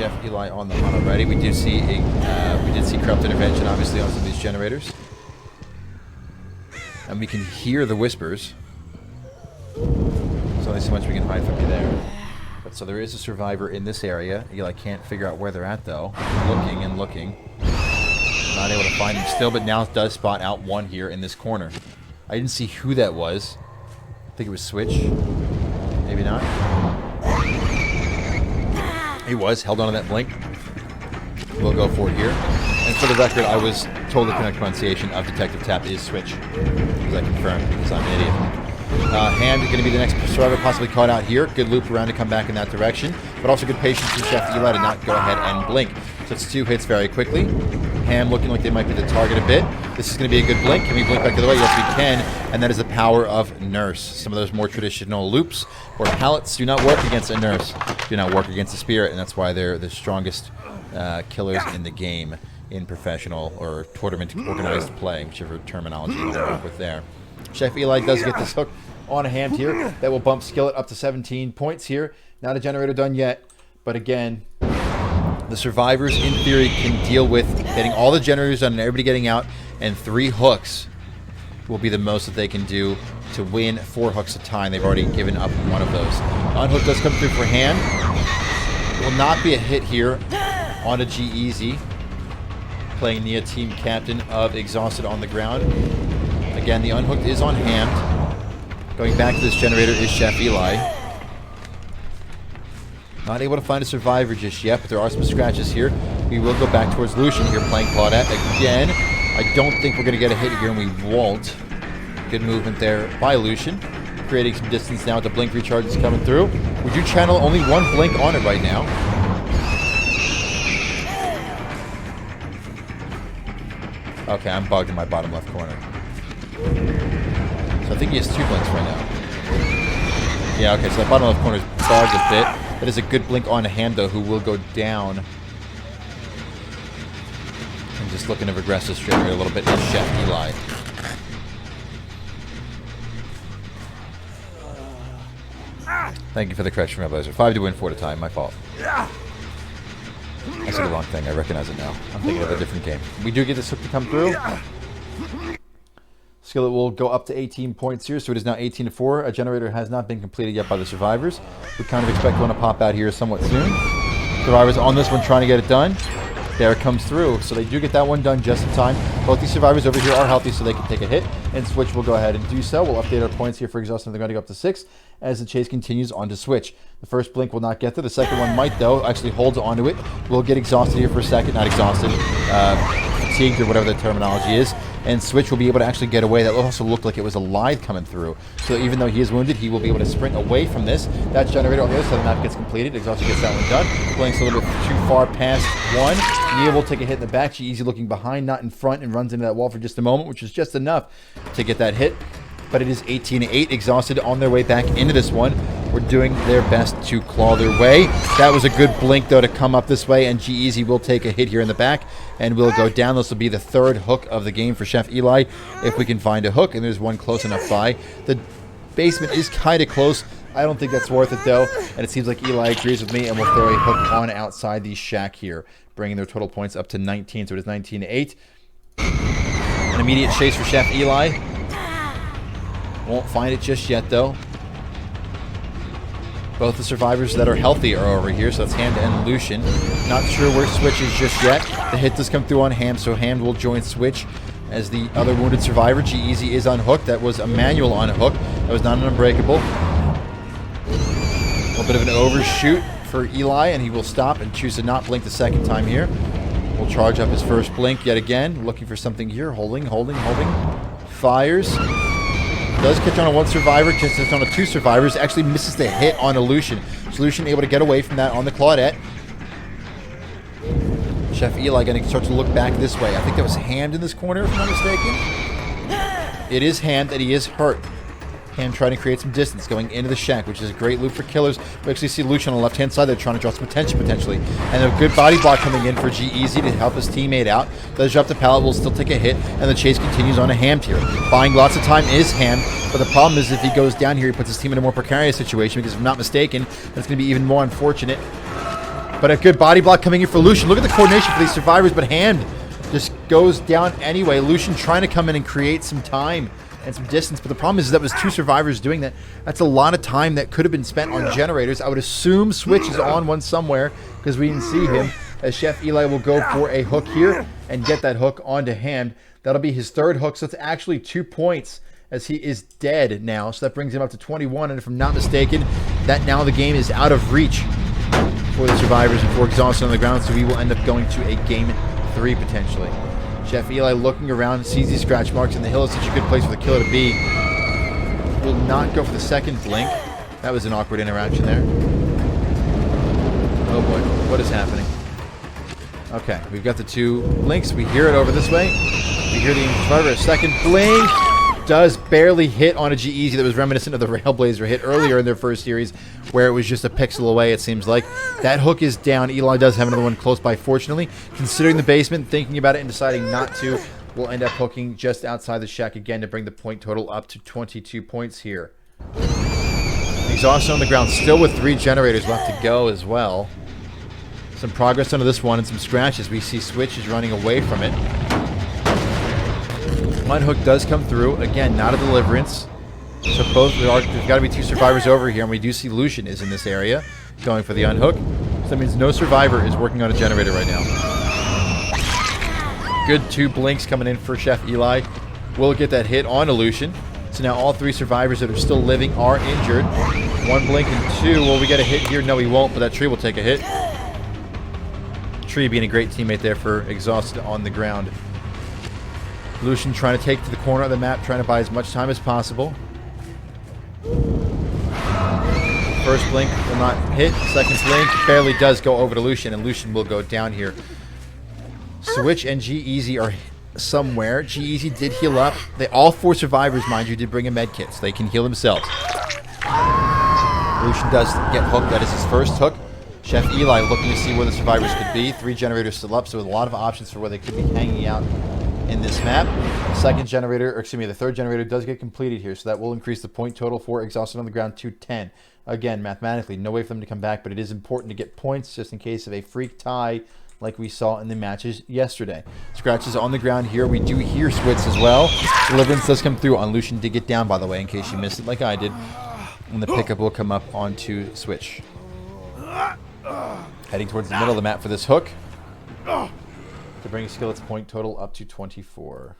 Chef Eli on the hunt already. We did see corrupt intervention, obviously, on some of these generators. And we can hear the whispers. There's only so much we can hide from you there. But so there is a survivor in this area. Eli can't figure out where they're at, though. Looking and looking. Not able to find them still, but now does spot out one here in this corner. I didn't see who that was. I think it was Switch. Maybe not. He was. Held on to that blink. We'll go for it here. And for the record, I was told the correct pronunciation of Detective Tap is Switch. Because I confirmed, because I'm an idiot. Hand is going to be the next survivor possibly caught out here. Good loop around to come back in that direction. But also good patience from Chef Eli to not go ahead and blink. So it's 2 hits very quickly. Ham looking like they might be the target a bit. This is going to be a good blink. Can we blink back the other way? Yes, we can. And that is the power of Nurse. Some of those more traditional loops or pallets do not work against a Nurse. Do not work against a Spirit. And that's why they're the strongest killers in the game in professional or tournament organized play, whichever terminology you want to work with there. Chef Eli does get this hook on a hand here. That will bump Skillet up to 17 points here. Not a generator done yet. But again, the survivors, in theory, can deal with getting all the generators done and everybody getting out. And 3 hooks will be the most that they can do to win 4 hooks a time. They've already given up one of those. Unhook does come through for hand. It will not be a hit here on a G-Easy. Playing Nia team captain of Exhausted on the ground. Again, the unhooked is on hand. Going back to this generator is Chef Eli. Not able to find a survivor just yet, but there are some scratches here. We will go back towards Lucian here playing Claudette again. I don't think we're going to get a hit here, and we won't. Good movement there by Lucian. Creating some distance now with the blink recharge is coming through. We do channel only 1 blink on it right now. Okay, I'm bugged in my bottom left corner. So I think he has 2 blinks right now. Yeah, okay, so that bottom left corner is bugged a bit. That is a good blink on hand, though, who will go down. I'm just looking to regress this generator a little bit. Is Chef Eli. Thank you for the correction, Reblazer. 5 to win 4 at a time. My fault. I said the wrong thing. I recognize it now. I'm thinking of a different game. We do get this hook to come through. Skillet will go up to 18 points here, so it is now 18-4. A generator has not been completed yet by the survivors. We kind of expect one to pop out here somewhat soon. Survivors on this one trying to get it done. There it comes through. So they do get that one done just in time. Both these survivors over here are healthy, so they can take a hit. And Switch will go ahead and do so. We'll update our points here for Exhausted. They're going to go up to 6 as the chase continues on to Switch. The first blink will not get there. The second one might, though. Actually holds onto it. We'll get Exhausted here for a second. Not Exhausted. Fatigued or whatever the terminology is. And Switch will be able to actually get away. That also looked like it was a lithe coming through. So even though he is wounded, he will be able to sprint away from this. That generator on the other side of the map gets completed. Exhausted gets that one done. Blink's a little bit too far past one. Nia will take a hit in the back. G-Easy looking behind, not in front, and runs into that wall for just a moment, which is just enough to get that hit. But it is 18-8. Exhausted on their way back into this one. We're doing their best to claw their way. That was a good blink, though, to come up this way, and G-Easy will take a hit here in the back, and we'll go down. This will be the 3rd hook of the game for Chef Eli, if we can find a hook, and there's one close enough by. The basement is kind of close. I don't think that's worth it, though, and it seems like Eli agrees with me, and we'll throw a hook on outside the shack here, bringing their total points up to 19, so it is 19-8. An immediate chase for Chef Eli. Won't find it just yet, though. Both the survivors that are healthy are over here, so that's Hand and Lucian. Not sure where Switch is just yet. The hit does come through on Hand, so Hand will join Switch as the other wounded survivor. G-Easy is unhooked. That was a manual unhook. That was not an unbreakable. A little bit of an overshoot for Eli, and he will stop and choose to not blink the second time here. We'll charge up his first blink yet again. Looking for something here. Holding. Fires. Does catch on a 1 survivor, catches on a 2 survivors, actually misses the hit on a Lucian. So Lucian able to get away from that on the Claudette. Chef Eli going to start to look back this way. I think that was Hand in this corner, if I'm not mistaken. It is Hand, that he is hurt. Hand trying to create some distance going into the shack, which is a great loop for killers. We actually see Lucian on the left-hand side. They're trying to draw some attention, potentially. And a good body block coming in for G-Easy to help his teammate out. Does drop the pallet, will still take a hit, and the chase continues on a Hand here. Buying lots of time is Hand, but the problem is if he goes down here, he puts his team in a more precarious situation, because if I'm not mistaken, that's going to be even more unfortunate. But a good body block coming in for Lucian. Look at the coordination for these survivors, but Hand just goes down anyway. Lucian trying to come in and create some time and some distance, but the problem is that was 2 survivors doing that. That's a lot of time that could have been spent on generators. I would assume Switch is on one somewhere because we didn't see him, as Chef Eli will go for a hook here and get that hook onto Hand. That'll be his 3rd hook, so it's actually 2 points as he is dead now. So that brings him up to 21, and if I'm not mistaken, that now the game is out of reach for the survivors and for Exhausted on the ground, so we will end up going to a game 3 potentially. Chef Eli looking around, sees these scratch marks, and the hill is such a good place for the killer to be. Will not go for the 2nd blink. That was an awkward interaction there. Oh boy, what is happening? Okay, we've got the 2 blinks. We hear it over this way. We hear the survivor. 2nd blink does barely hit on a G-Eazy that was reminiscent of the Railblazer hit earlier in their first series, where it was just a pixel away, it seems like. That hook is down. Eli does have another one close by, fortunately. Considering the basement, thinking about it and deciding not to, we'll end up hooking just outside the shack again to bring the point total up to 22 points here. Exhausted on the ground, still with 3 generators left to go as well. Some progress onto this one and some scratches. We see Switch is running away from it. One hook does come through. Again, not a deliverance. So both there's got to be 2 survivors over here, and we do see Lucian is in this area going for the unhook. So that means no survivor is working on a generator right now. Good 2 blinks coming in for Chef Eli. Will get that hit on Lucian. So now all 3 survivors that are still living are injured. 1 blink and 2. Will we get a hit here? No, we won't, but that tree will take a hit. Tree being a great teammate there for Exhausted on the ground. Lucian trying to take to the corner of the map, trying to buy as much time as possible. First blink will not hit. 2nd blink barely does go over to Lucian, and Lucian will go down here. Switch and G-Eazy are somewhere. G-Eazy did heal up. All 4 survivors, mind you, did bring a med kit, so they can heal themselves. Lucian does get hooked. That is his 1st hook. Chef Eli looking to see where the survivors could be. 3 generators still up, so with a lot of options for where they could be hanging out in this map. The 2nd generator, or excuse me, the 3rd generator does get completed here, so that will increase the point total for Exhausted on the ground to 10. Again, mathematically, no way for them to come back, but it is important to get points just in case of a freak tie like we saw in the matches yesterday. Scratches on the ground here. We do hear Switz as well. Deliverance does come through on Lucian. Did get down, by the way, in case you missed it like I did. And the pickup will come up onto Switch. Heading towards the middle of the map for this hook to bring Skillet's point total up to 24.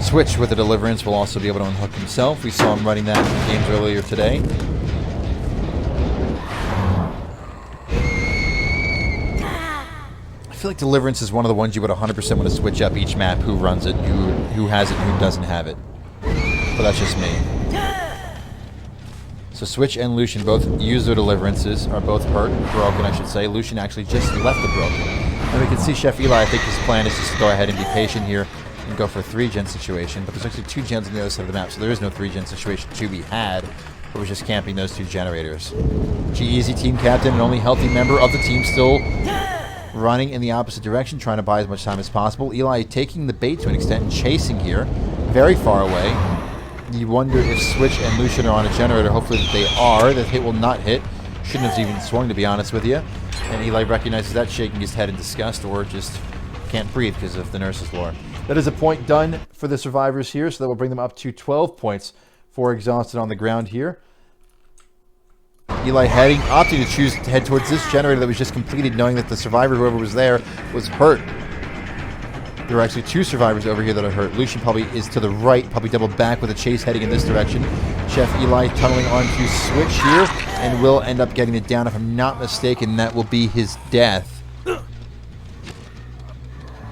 Switch with the deliverance will also be able to unhook himself. We saw him running that in games earlier today. I feel like deliverance is one of the ones you would 100% want to switch up each map, who runs it, who has it, and who doesn't have it. But that's just me. So Switch and Lucian both use their deliverances, are both hurt, broken I should say. Lucian actually just left the broken. And we can see Chef Eli, I think his plan is just to go ahead and be patient here and go for a 3-gen situation. But there's actually 2 gens on the other side of the map, so there is no 3-gen situation to be had. But we're just camping those 2 generators. G-Eazy team captain and only healthy member of the team still running in the opposite direction, trying to buy as much time as possible. Eli taking the bait to an extent and chasing here, very far away. You wonder if Switch and Lucian are on a generator. Hopefully that they are. That hit will not hit. Shouldn't have even swung, to be honest with you. And Eli recognizes that, shaking his head in disgust, or just can't breathe because of the nurse's lore. That is a point done for the survivors here, so that will bring them up to 12 points for Exhausted on the ground here. Eli opting to choose to head towards this generator that was just completed, knowing that the survivor, whoever was there, was hurt. There are actually 2 survivors over here that are hurt. Lucian probably is to the right, probably doubled back with a chase heading in this direction. Chef Eli tunneling onto Switch here, and will end up getting it down. If I'm not mistaken, that will be his death.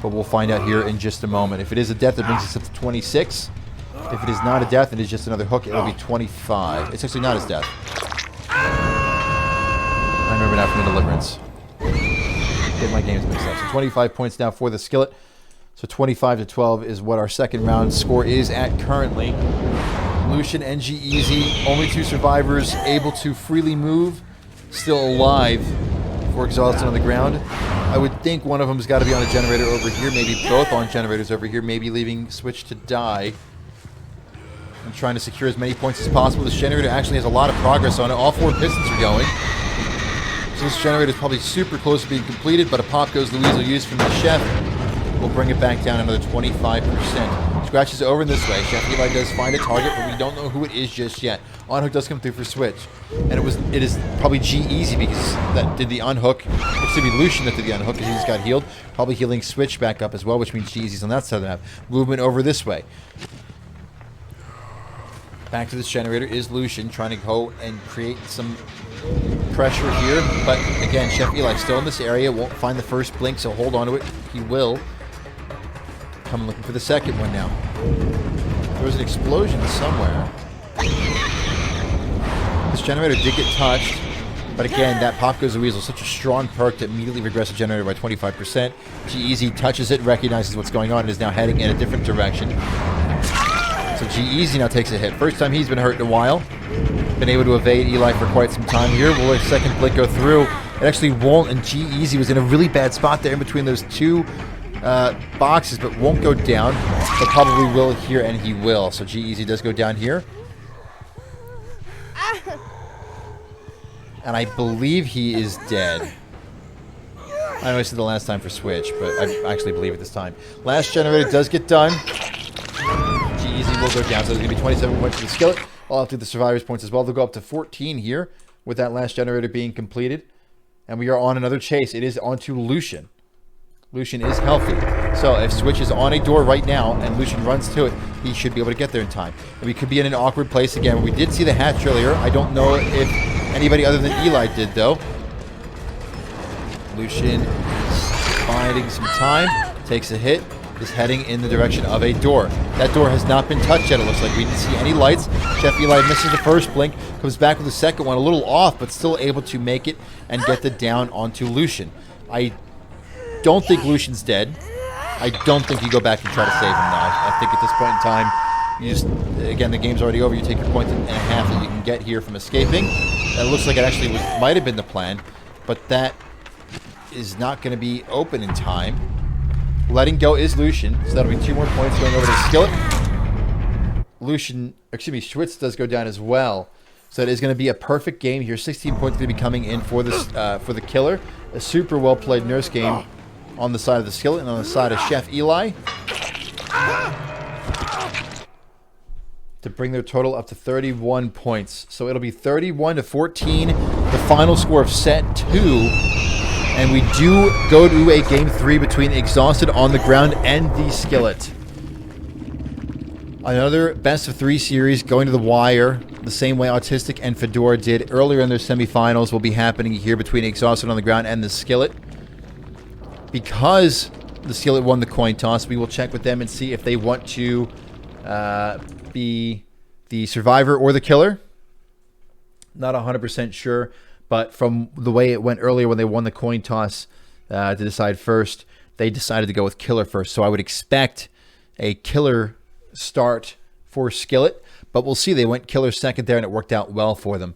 But we'll find out here in just a moment. If it is a death, it brings us up to 26. If it is not a death, it is just another hook, it'll be 25. It's actually not his death. I remember now from the deliverance. Get my games mixed up. So 25 points now for the Skillet. So 25-12 is what our second round score is at currently. Lucian and G-Eazy, only 2 survivors able to freely move, still alive for Exhausted on the ground. I would think one of them's got to be on a generator over here, maybe both on generators over here, maybe leaving Switch to die. I'm trying to secure as many points as possible. This generator actually has a lot of progress on it. All 4 pistons are going. So this generator is probably super close to being completed, but a pop goes Louise will use from the Chef. We'll bring it back down another 25%. Scratch is over in this way. Chef Eli does find a target, but we don't know who it is just yet. On-hook does come through for Switch. And it is probably G-Easy because that did the unhook. It should be Lucian that did the unhook because he just got healed. Probably healing Switch back up as well, which means G-Easy's on that side of the map. Movement over this way. Back to this generator is Lucian trying to go and create some pressure here. But again, Chef Eli still in this area. Won't find the first blink, so hold on to it. He will. Coming looking for the second one now. There was an explosion somewhere. This generator did get touched, but again, that Pop Goes the Weasel, such a strong perk to immediately regress the generator by 25%. G-Easy touches it, recognizes what's going on, and is now heading in a different direction. So G-Easy now takes a hit. First time he's been hurt in a while. Been able to evade Eli for quite some time here. Will a second blink go through? It actually won't, and G-Easy was in a really bad spot there in between those two boxes, but won't go down, but probably will here, and he will. So G-Easy does go down here. And I believe he is dead. I know I said the last time for Switch, but I actually believe it this time. Last generator does get done. G-Easy will go down, so there's going to be 27 points for the Skillet. I'll have to do the survivors points as well. They'll go up to 14 here with that last generator being completed. And we are on another chase. It is onto Lucian. Lucian is healthy. So if Switch is on a door right now and Lucian runs to it, he should be able to get there in time. And we could be in an awkward place again. We did see the hatch earlier. I don't know if anybody other than Eli did, though. Lucian is biding some time. Takes a hit. Is heading in the direction of a door. That door has not been touched yet, it looks like. We didn't see any lights. Chef Eli misses the first blink. Comes back with the second one. A little off, but still able to make it and get the down onto Lucian. I don't think Lucian's dead. I don't think you go back and try to save him now. I think at this point in time, you just, again, the game's already over. You take your point and a half that you can get here from escaping. That looks like it actually might have been the plan, but that is not going to be open in time. Letting go is Lucian, so that'll be 2 more points going over to Skillet. Lucian, excuse me, Schwitz does go down as well. So it is going to be a perfect game here. 16 points going to be coming in for this for the killer. A super well played nurse game on the side of the Skillet and on the side of Chef Eli. To bring their total up to 31 points. So it'll be 31-14, the final score of set 2. And we do go to a game 3 between Exhausted on the ground and the Skillet. Another best of 3 series going to the wire, the same way Autistic and Fedora did earlier in their semifinals, will be happening here between Exhausted on the ground and the Skillet. Because the Skillet won the coin toss, we will check with them and see if they want to be the survivor or the killer. Not 100% sure. But from the way it went earlier when they won the coin toss to decide first, they decided to go with killer first. So I would expect a killer start for Skillet. But we'll see. They went killer second there, and it worked out well for them.